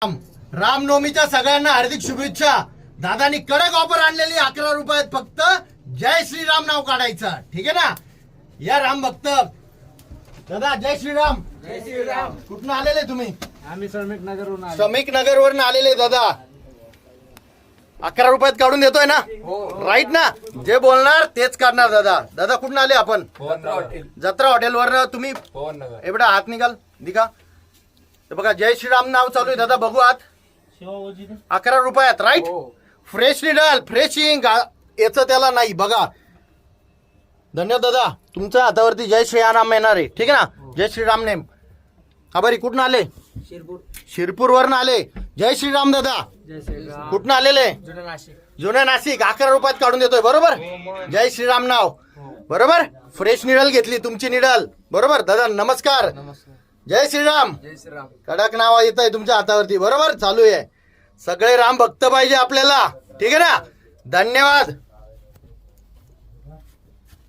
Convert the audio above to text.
रामनवमीच्या सगळ्यांना हार्दिक शुभेच्छा। दादानी कडक ऑफर आणलेली 11 रुपयात फक्त जय श्रीराम नाव काढायचं, ठीक आहे ना। या राम भक्त दादा, जय श्रीराम। जय श्रीराम। कुठून आलेले तुम्ही? आम्ही श्रमिक नगरवरून आलो। श्रमिक नगरवरून आलेले दादा। 11 रुपयात काढून देतोय ना, राईट ना? जे बोलणार तेच करणार दादा। दादा कुठून आले आपण? जत्रा हॉटेल वर तुम्ही एवढा हात निघाल दिखा। तर बघा जय श्रीराम नाव चालू आहे दादा, बघू आत। 11 रुपयात राईट। फ्रेश निडल, फ्रेशिंग याचं त्याला नाही बघा। धन्यवाद दादा, तुमच्या हातावरती जय श्रीराम येणार आहे, ठीक आहे ना। जय श्रीराम नेम आभारी। कुठून आले? शिरपूर वरून आले। जय श्रीराम दादा। जय श्रीराम। कुठून आलेले? जुन्या नाशिक। 11 रुपयात काढून देतोय बरोबर। जय श्रीराम नाव बरोबर। फ्रेश निडल घेतली तुमची निडल बरोबर दादा। नमस्कार, जय श्रीराम। जय श्रीराम। कडक नाव येत आहे तुमच्या हातावरती बरोबर। चालू आहे, सगळे राम भक्त पाहिजे आपल्याला, ठीक आहे ना। धन्यवाद।